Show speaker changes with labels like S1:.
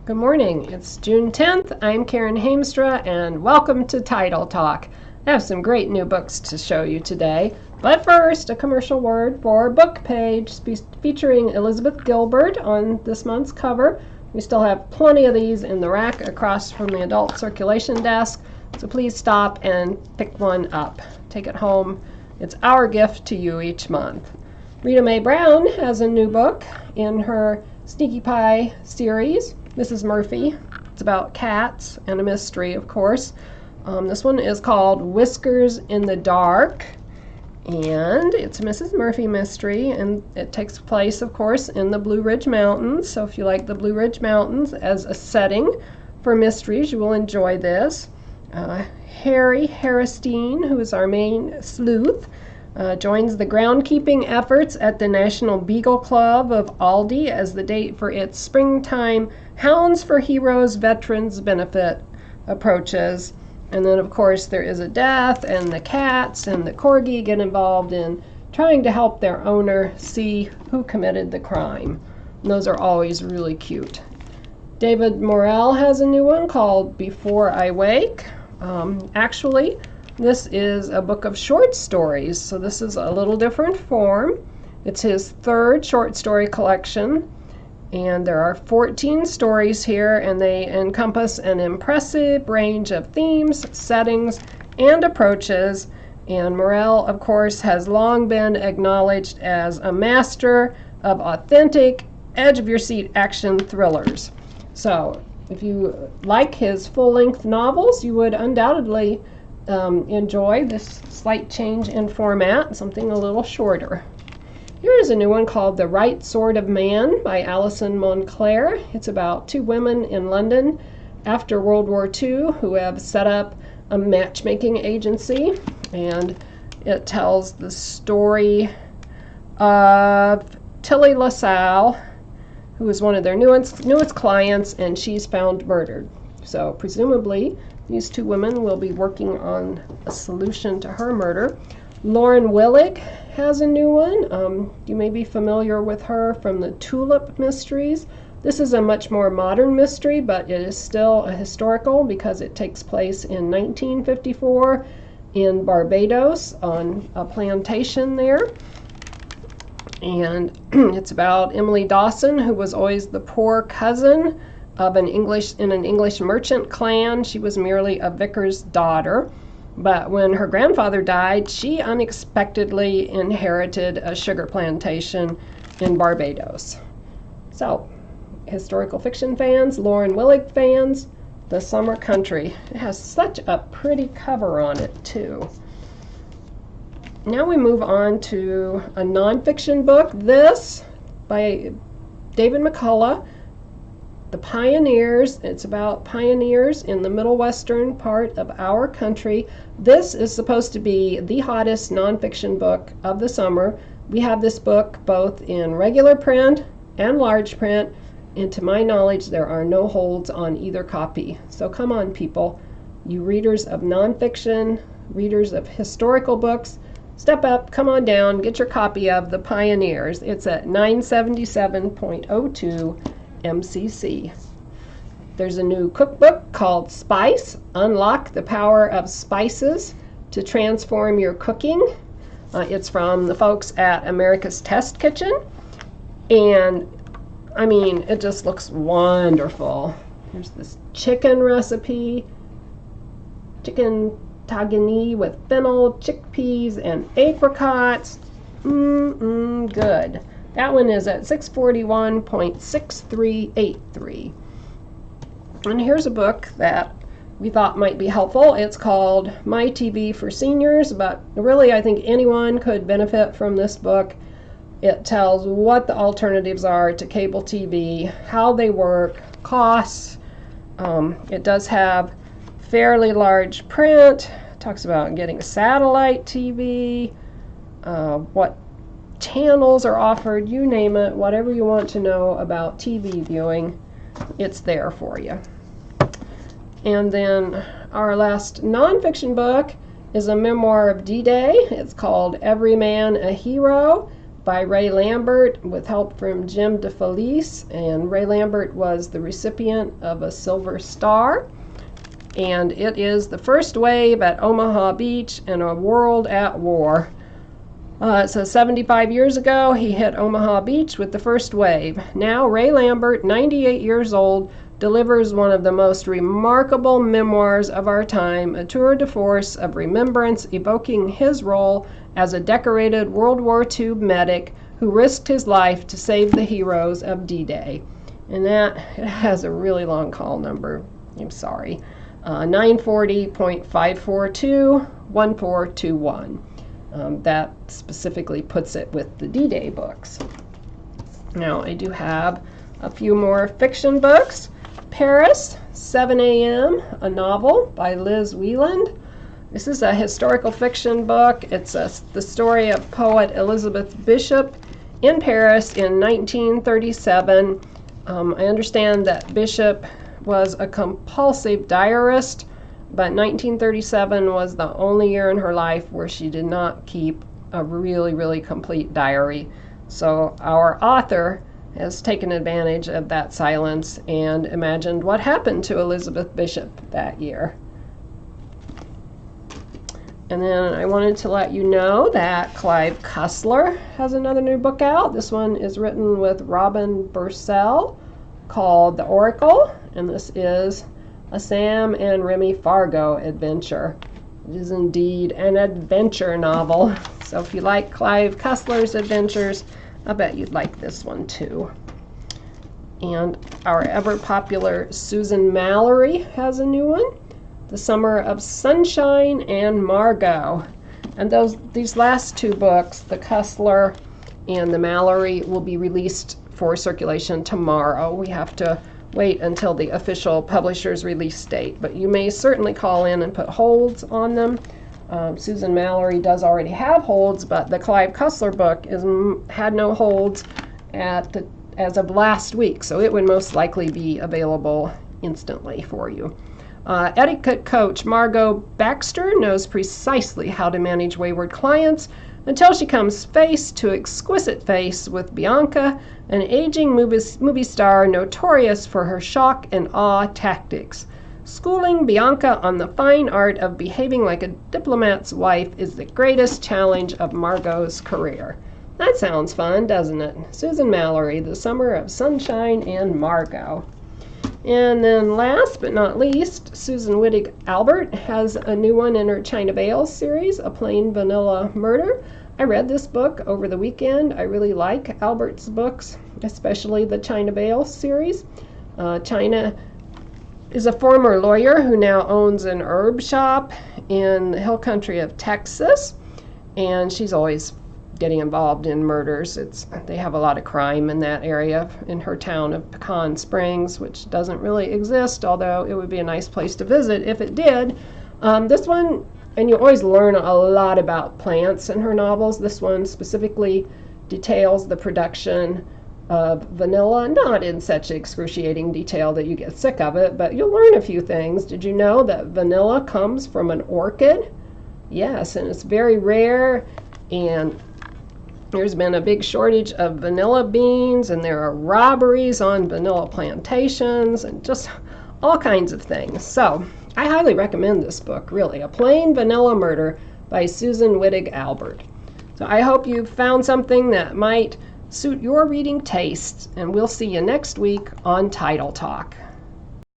S1: Good morning. It's June 10th. I'm Karen Hamstra, and welcome to Title Talk. I have some great new books to show you today. But first, a commercial word for Book Page featuring Elizabeth Gilbert on this month's cover. We still have plenty of these in the rack across from the adult circulation desk, so please stop and pick one up. Take it home. It's our gift to you each month. Rita Mae Brown has a new book in her Sneaky Pie series, Mrs. Murphy. It's about cats and a mystery, of course. This one is called Whiskers in the Dark, and it's a Mrs. Murphy mystery, and it takes place, of course, in the Blue Ridge Mountains. So if you like the Blue Ridge Mountains as a setting for mysteries, you will enjoy this. Harry Harristine, who is our main sleuth, joins the groundkeeping efforts at the National Beagle Club of Aldi as the date for its springtime Hounds for Heroes Veterans Benefit approaches. And then, of course, there is a death, and the cats and the corgi get involved in trying to help their owner see who committed the crime. And those are always really cute. David Morrell has a new one called Before I Wake. Actually, this is a book of short stories, so this is a little different form. It's his third short story collection, and there are 14 stories here, and they encompass an impressive range of themes, settings, and approaches. And Morrell, of course, has long been acknowledged as a master of authentic, edge-of-your-seat action thrillers. So if you like his full-length novels, you would undoubtedly enjoy this slight change in format, something a little shorter. Here is a new one called The Right Sort of Man by Alison Monclair. It's about two women in London after World War II who have set up a matchmaking agency, and it tells the story of Tilly LaSalle, who is one of their newest clients, and she's found murdered. So presumably these two women will be working on a solution to her murder. Lauren Willig has a new one. You may be familiar with her from the Tulip Mysteries. This is a much more modern mystery, but it is still a historical because it takes place in 1954 in Barbados on a plantation there. And it's about Emily Dawson, who was always the poor cousin of an English merchant clan. She was merely a vicar's daughter. But when her grandfather died, she unexpectedly inherited a sugar plantation in Barbados. So, historical fiction fans, Lauren Willig fans, The Summer Country. It has such a pretty cover on it, too. Now we move on to a nonfiction book. This by David McCullough, The Pioneers. It's about pioneers in the middle western part of our country. This is supposed to be the hottest nonfiction book of the summer. We have this book both in regular print and large print, and to my knowledge there are no holds on either copy. So come on, people, you readers of nonfiction, readers of historical books, step up, come on down, get your copy of The Pioneers. It's at 977.02 MCC. There's a new cookbook called Spice, Unlock the Power of Spices to Transform Your Cooking. It's from the folks at America's Test Kitchen, and I mean, it just looks wonderful. Here's this chicken recipe, chicken tahini with fennel, chickpeas, and apricots. Good. That one is at 641.6383. And here's a book that we thought might be helpful. It's called My TV for Seniors, but really I think anyone could benefit from this book. It tells what the alternatives are to cable TV, how they work, costs. It does have fairly large print. It talks about getting satellite TV, what channels are offered, you name it, whatever you want to know about TV viewing, it's there for you. And then our last nonfiction book is a memoir of D-Day. It's called Every Man a Hero by Ray Lambert with help from Jim DeFelice, and Ray Lambert was the recipient of a Silver Star. And it is The First Wave at Omaha Beach in a World at War. It says 75 years ago, he hit Omaha Beach with the first wave. Now, Ray Lambert, 98 years old, delivers one of the most remarkable memoirs of our time, a tour de force of remembrance evoking his role as a decorated World War II medic who risked his life to save the heroes of D-Day. And that it has a really long call number. I'm sorry. 940.542-1421. That specifically puts it with the D-Day books. Now, I do have a few more fiction books. Paris, 7 a.m., a novel by Liz Wieland. This is a historical fiction book. It's the story of poet Elizabeth Bishop in Paris in 1937. I understand that Bishop was a compulsive diarist, but 1937 was the only year in her life where she did not keep a really, really complete diary. So our author has taken advantage of that silence and imagined what happened to Elizabeth Bishop that year. And then I wanted to let you know that Clive Cussler has another new book out. This one is written with Robin Bursell, called The Oracle, and this is a Sam and Remy Fargo adventure. It is indeed an adventure novel. So if you like Clive Cussler's adventures, I bet you'd like this one too. And our ever popular Susan Mallory has a new one, The Summer of Sunshine and Margot. And these last two books, the Cussler and the Mallory, will be released for circulation tomorrow. We have to wait until the official publisher's release date, but you may certainly call in and put holds on them. Susan Mallory does already have holds, but the Clive Cussler book had no holds as of last week, so it would most likely be available instantly for you. Etiquette coach Margot Baxter knows precisely how to manage wayward clients until she comes face to exquisite face with Bianca, an aging movie star notorious for her shock and awe tactics. Schooling Bianca on the fine art of behaving like a diplomat's wife is the greatest challenge of Margot's career. That sounds fun, doesn't it? Susan Mallory, The Summer of Sunshine and Margot. And then last but not least, Susan Wittig Albert has a new one in her China Bales series, A Plain Vanilla Murder. I read this book over the weekend. I really like Albert's books, especially the China Bales series. China is a former lawyer who now owns an herb shop in the hill country of Texas, and she's always getting involved in murders. They have a lot of crime in that area, in her town of Pecan Springs, which doesn't really exist, although it would be a nice place to visit if it did. This one, and you always learn a lot about plants in her novels. This one specifically details the production of vanilla, not in such excruciating detail that you get sick of it, but you'll learn a few things. Did you know that vanilla comes from an orchid? Yes, and it's very rare, and there's been a big shortage of vanilla beans, and there are robberies on vanilla plantations, and just all kinds of things. So I highly recommend this book, really. A Plain Vanilla Murder by Susan Wittig Albert. So I hope you've found something that might suit your reading tastes, and we'll see you next week on Title Talk.